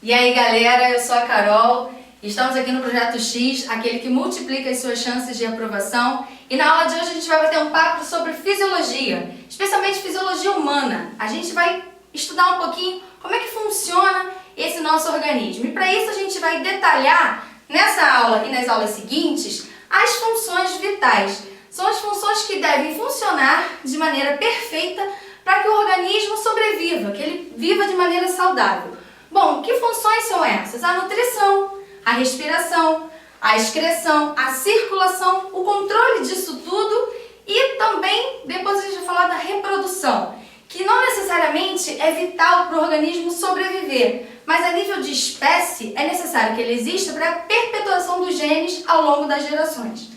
E aí galera, eu sou a Carol, estamos aqui no Projeto X, aquele que multiplica as suas chances de aprovação. E na aula de hoje a gente vai bater um papo sobre fisiologia, especialmente fisiologia humana. A gente vai estudar um pouquinho como é que funciona esse nosso organismo. E para isso a gente vai detalhar nessa aula e nas aulas seguintes as funções vitais. São as funções que devem funcionar de maneira perfeita para que o organismo sobreviva, que ele viva de maneira saudável. Bom, que funções são essas? A nutrição, a respiração, a excreção, a circulação, o controle disso tudo e também, depois a gente vai falar da reprodução, que não necessariamente é vital para o organismo sobreviver, mas a nível de espécie é necessário que ele exista para a perpetuação dos genes ao longo das gerações.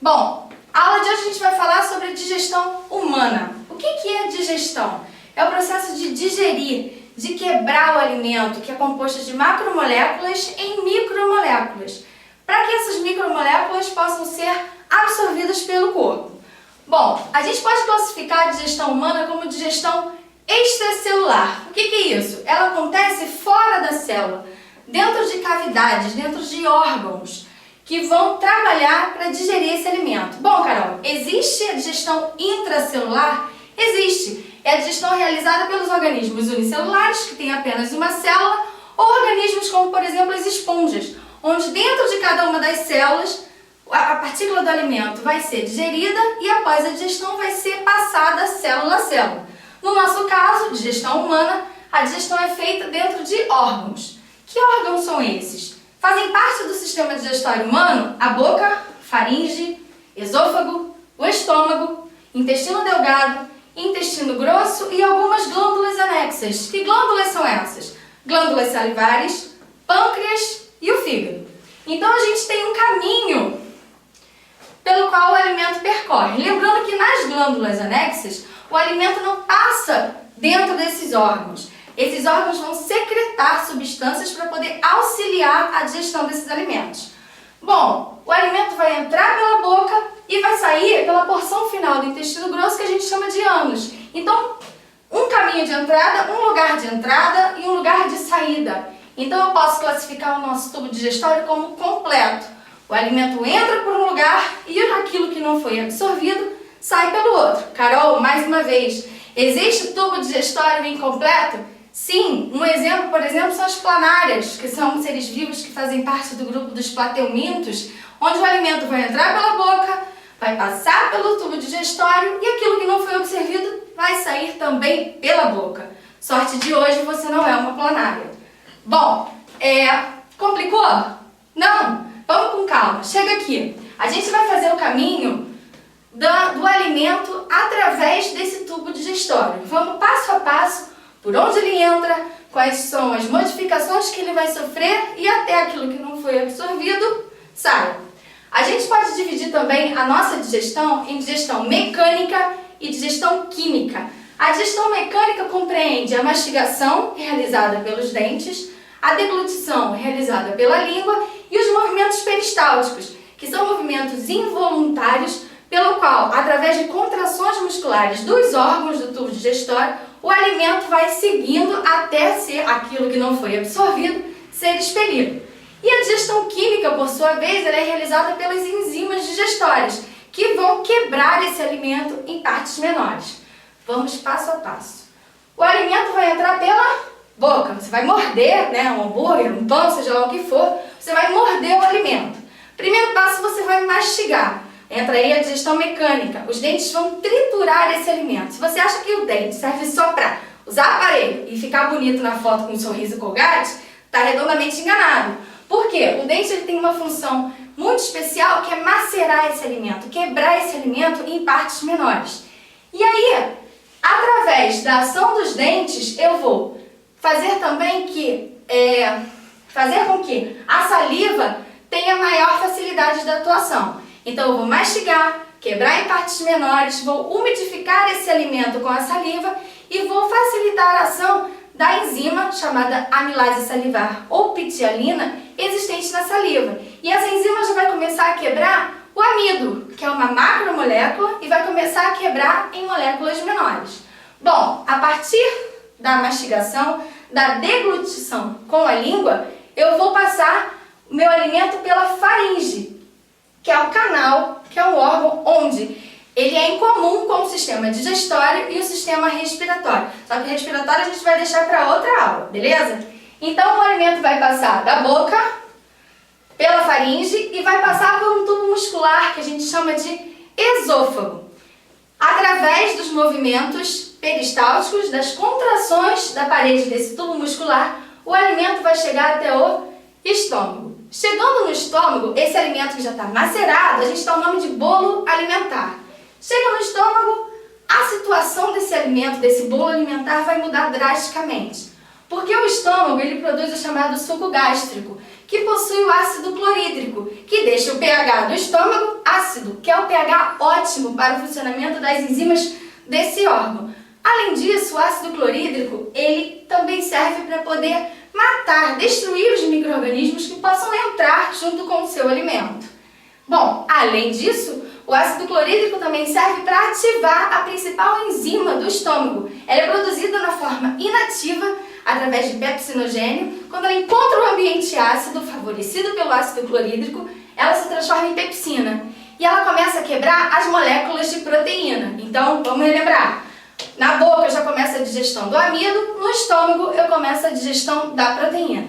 Bom, a aula de hoje a gente vai falar sobre a digestão humana. O que é digestão? É o processo de digerir, de quebrar o alimento, que é composto de macromoléculas em micromoléculas, para que essas micromoléculas possam ser absorvidas pelo corpo. Bom, a gente pode classificar a digestão humana como digestão extracelular. O que é isso? Ela acontece fora da célula, dentro de cavidades, dentro de órgãos, que vão trabalhar para digerir esse alimento. Bom, Carol, existe a digestão intracelular? Existe. É a digestão realizada pelos organismos unicelulares, que têm apenas uma célula, ou organismos como, por exemplo, as esponjas, onde dentro de cada uma das células, a partícula do alimento vai ser digerida e após a digestão vai ser passada célula a célula. No nosso caso, digestão humana, a digestão é feita dentro de órgãos. Que órgãos são esses? Fazem parte do sistema digestório humano a boca, faringe, esôfago, o estômago, intestino delgado, intestino grosso e algumas glândulas anexas. Que glândulas são essas? Glândulas salivares, pâncreas e o fígado. Então a gente tem um caminho pelo qual o alimento percorre. Lembrando que nas glândulas anexas, o alimento não passa dentro desses órgãos. Esses órgãos vão secretar substâncias para poder auxiliar a digestão desses alimentos. Bom, o alimento vai entrar pela boca e vai sair pela porção final do intestino grosso, que a gente chama de ânus. Então, um caminho de entrada, um lugar de entrada e um lugar de saída. Então, eu posso classificar o nosso tubo digestório como completo. O alimento entra por um lugar e aquilo que não foi absorvido sai pelo outro. Carol, mais uma vez, existe tubo digestório incompleto? Sim, um exemplo, por exemplo, são as planárias, que são seres vivos que fazem parte do grupo dos plateumintos, onde o alimento vai entrar pela boca, vai passar pelo tubo digestório e aquilo que não foi absorvido vai sair também pela boca. Sorte de hoje, você não é uma planária. Bom, complicou? Não? Vamos com calma, chega aqui. A gente vai fazer o caminho do alimento através desse tubo digestório. Vamos passo a passo, por onde ele entra, quais são as modificações que ele vai sofrer e até aquilo que não foi absorvido sai. A gente pode dividir também a nossa digestão em digestão mecânica e digestão química. A digestão mecânica compreende a mastigação, realizada pelos dentes, a deglutição, realizada pela língua, e os movimentos peristálticos, que são movimentos involuntários pelo qual, através de contrações musculares dos órgãos do tubo digestório, o alimento vai seguindo até ser aquilo que não foi absorvido, ser expelido. E a digestão química, por sua vez, ela é realizada pelas enzimas digestórias, que vão quebrar esse alimento em partes menores. Vamos passo a passo. O alimento vai entrar pela boca. Você vai morder, um hambúrguer, um pão, seja lá o que for, você vai morder o alimento. Primeiro passo, você vai mastigar. Entra aí a digestão mecânica. Os dentes vão triturar esse alimento. Se você acha que o dente serve só para usar aparelho e ficar bonito na foto com um sorriso Colgate, está redondamente enganado. Por quê? O dente ele tem uma função muito especial que é macerar esse alimento, quebrar esse alimento em partes menores. E aí, através da ação dos dentes, eu vou fazer também fazer com que a saliva tenha maior facilidade de atuação. Então eu vou mastigar, quebrar em partes menores, vou umidificar esse alimento com a saliva e vou facilitar a ação da enzima chamada amilase salivar ou pitialina existente na saliva. E essa enzima já vai começar a quebrar o amido, que é uma macromolécula, e vai começar a quebrar em moléculas menores. Bom, a partir da mastigação, da deglutição com a língua, eu vou passar o meu alimento pela faringe, que é o canal, que é o órgão onde ele é em comum com o sistema digestório e o sistema respiratório. Só que o respiratório a gente vai deixar para outra aula, beleza? Então o alimento vai passar da boca, pela faringe e vai passar por um tubo muscular que a gente chama de esôfago. Através dos movimentos peristálticos, das contrações da parede desse tubo muscular, o alimento vai chegar até o estômago. Chegando no estômago, esse alimento que já está macerado, a gente dá o nome de bolo alimentar. Chega no estômago, a situação desse alimento, desse bolo alimentar, vai mudar drasticamente. Porque o estômago ele produz o chamado suco gástrico, que possui o ácido clorídrico, que deixa o pH do estômago ácido, que é o pH ótimo para o funcionamento das enzimas desse órgão. Além disso, o ácido clorídrico ele também serve para poder matar, destruir os micro-organismos que possam entrar junto com o seu alimento. Bom, além disso, o ácido clorídrico também serve para ativar a principal enzima do estômago. Ela é produzida na forma inativa, através de pepsinogênio. Quando ela encontra o ambiente ácido, favorecido pelo ácido clorídrico, ela se transforma em pepsina. E ela começa a quebrar as moléculas de proteína. Então, vamos relembrar. Na boca eu já começo a digestão do amido, no estômago eu começo a digestão da proteína.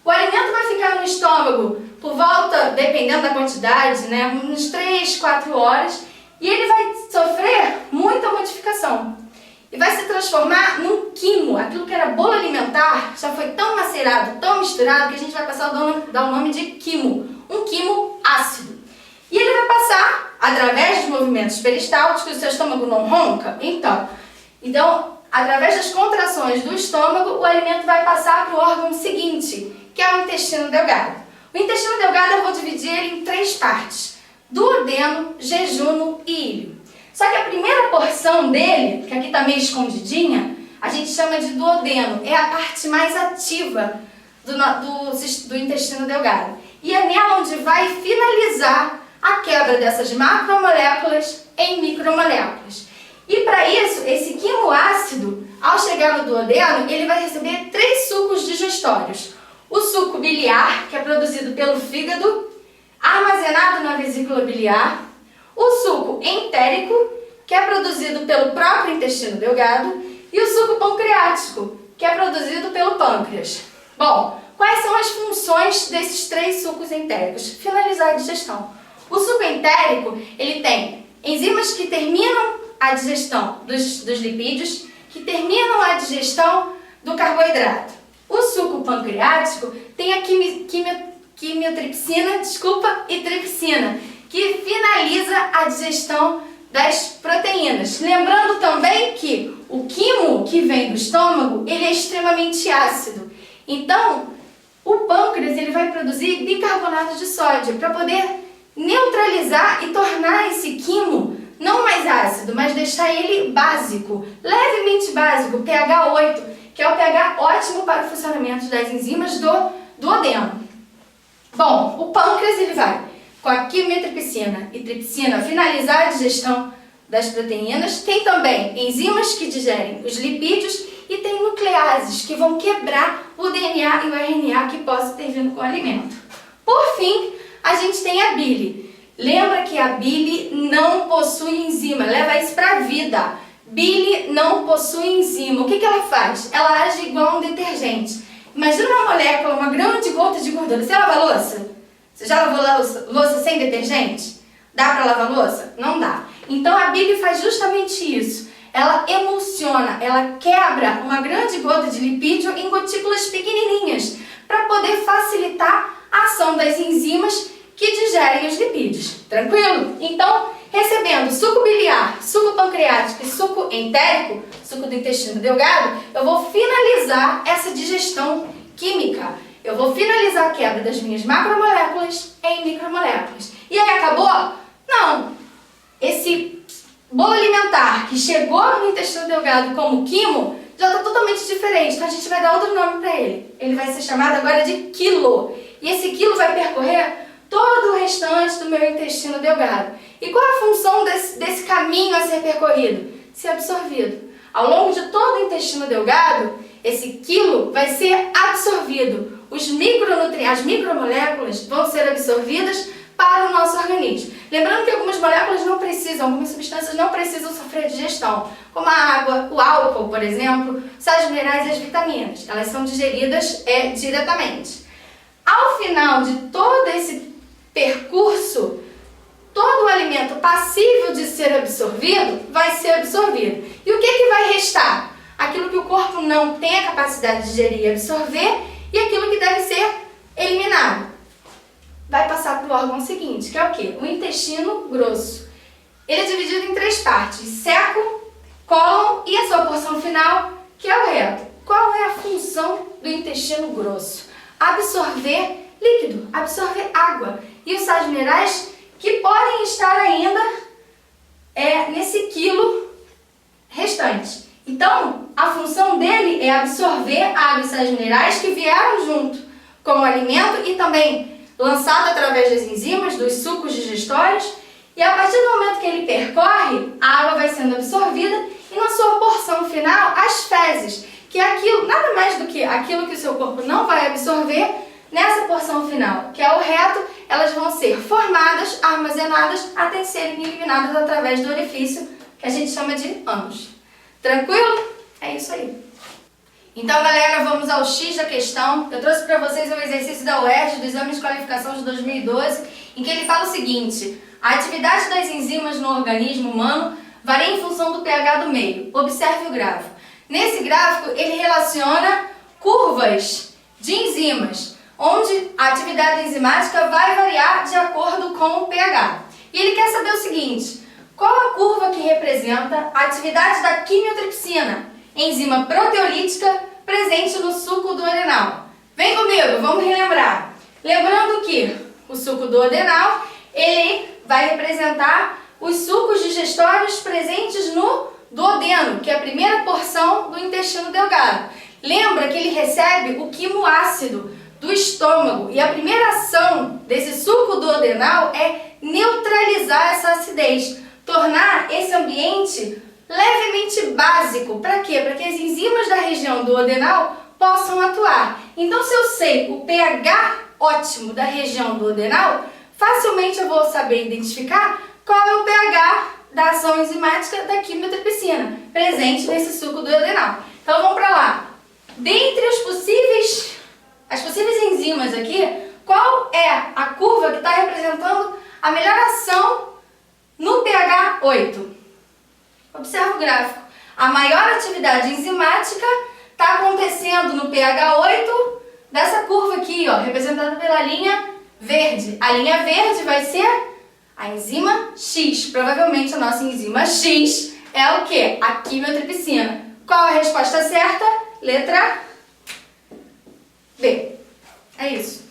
O alimento vai ficar no estômago por volta, dependendo da quantidade, uns 3, 4 horas, e ele vai sofrer muita modificação. E vai se transformar num quimo. Aquilo que era bolo alimentar já foi tão macerado, tão misturado, que a gente vai passar a dar o nome de quimo. Um quimo ácido. E ele vai passar, através dos movimentos peristálticos, o seu estômago não ronca? Então, através das contrações do estômago, o alimento vai passar para o órgão seguinte, que é o intestino delgado. O intestino delgado eu vou dividir ele em 3 partes: duodeno, jejuno e íleo. Só que a primeira porção dele, que aqui está meio escondidinha, a gente chama de duodeno. É a parte mais ativa do intestino delgado. E é nela onde vai finalizar a quebra dessas macromoléculas em micromoléculas. E para isso, esse quimo ácido, ao chegar no duodeno, ele vai receber 3 sucos digestórios. O suco biliar, que é produzido pelo fígado, armazenado na vesícula biliar. O suco entérico, que é produzido pelo próprio intestino delgado. E o suco pancreático, que é produzido pelo pâncreas. Bom, quais são as funções desses 3 sucos entéricos? Finalizar a digestão. O suco entérico, ele tem enzimas que terminam a digestão dos lipídios, que terminam a digestão do carboidrato. O suco pancreático tem a quimiotripsina, e tripsina, que finaliza a digestão das proteínas. Lembrando também que o quimo que vem do estômago, ele é extremamente ácido. Então, o pâncreas ele vai produzir bicarbonato de sódio para poder neutralizar e tornar esse quimo não mais ácido, mas deixar ele básico, levemente básico, pH 8, que é o pH ótimo para o funcionamento das enzimas do duodeno. Bom, o pâncreas ele vai, com a quimiotripsina e tripsina, finalizar a digestão das proteínas. Tem também enzimas que digerem os lipídios e tem nucleases que vão quebrar o DNA e o RNA que possa ter vindo com o alimento. Por fim, a gente tem a bile. Lembra que a bile não possui enzima, leva isso para a vida. Bile não possui enzima. O que ela faz? Ela age igual a um detergente. Imagina uma molécula, uma grande gota de gordura. Você lava a louça? Você já lavou louça sem detergente? Dá para lavar louça? Não dá. Então a bile faz justamente isso. Ela emulsiona, ela quebra uma grande gota de lipídio em gotículas pequenininhas para poder facilitar a ação das enzimas que digerem os lipídios. Tranquilo? Então, recebendo suco biliar, suco pancreático e suco entérico, suco do intestino delgado, eu vou finalizar essa digestão química. Eu vou finalizar a quebra das minhas macromoléculas em micromoléculas. E aí, acabou? Não. Esse bolo alimentar que chegou no intestino delgado como quimo já está totalmente diferente. Então, a gente vai dar outro nome para ele. Ele vai ser chamado agora de quilo. E esse quilo vai percorrer todo o restante do meu intestino delgado. E qual é a função desse caminho a ser percorrido? Ser absorvido. Ao longo de todo o intestino delgado, esse quilo vai ser absorvido. As micromoléculas vão ser absorvidas para o nosso organismo. Lembrando que algumas moléculas não precisam, algumas substâncias não precisam sofrer digestão, como a água, o álcool, por exemplo, sais minerais e as vitaminas. Elas são digeridas diretamente. Ao final de todo esse percurso, todo o alimento passível de ser absorvido vai ser absorvido. E o que vai restar? Aquilo que o corpo não tem a capacidade de digerir e absorver e aquilo que deve ser eliminado. Vai passar para o órgão seguinte, que é o quê? O intestino grosso. Ele é dividido em 3 partes: seco, cólon e a sua porção final, que é o reto. Qual é a função do intestino grosso? Absorver líquido, absorver água e os sais minerais que podem estar ainda nesse quilo restante. Então, a função dele é absorver água e sais minerais que vieram junto com o alimento e também lançado através das enzimas, dos sucos digestórios, e a partir do momento que ele percorre, a água vai sendo absorvida e na sua porção final, as fezes, que é aquilo, nada mais do que aquilo que o seu corpo não vai absorver, nessa porção final, que é o reto, elas vão ser formadas, armazenadas, até serem eliminadas através do orifício, que a gente chama de ânus. Tranquilo? É isso aí. Então, galera, vamos ao X da questão. Eu trouxe para vocês um exercício da UERJ, do Exame de Qualificação de 2012, em que ele fala o seguinte: a atividade das enzimas no organismo humano varia em função do pH do meio. Observe o gráfico. Nesse gráfico, ele relaciona curvas de enzimas, onde a atividade enzimática vai variar de acordo com o pH. E ele quer saber o seguinte: qual a curva que representa a atividade da quimiotripsina, enzima proteolítica presente no suco duodenal? Vem comigo, vamos relembrar. Lembrando que o suco duodenal, ele vai representar os sucos digestórios presentes no duodeno, que é a primeira porção do intestino delgado. Lembra que ele recebe o quimoácido do estômago e a primeira ação desse suco duodenal é neutralizar essa acidez, tornar esse ambiente levemente básico. Para quê? Para que as enzimas da região duodenal possam atuar. Então, se eu sei o pH ótimo da região duodenal, facilmente eu vou saber identificar qual é o pH da ação enzimática da quimiotripsina presente nesse suco duodenal. Então, vamos para lá. Dentre as possíveis enzimas aqui, qual é a curva que está representando a melhor ação no pH 8? Observa o gráfico. A maior atividade enzimática está acontecendo no pH 8 dessa curva aqui, ó, representada pela linha verde. A linha verde vai ser a enzima X. Provavelmente a nossa enzima X é o quê? A quimiotripsina. Qual a resposta certa? Letra B. É isso.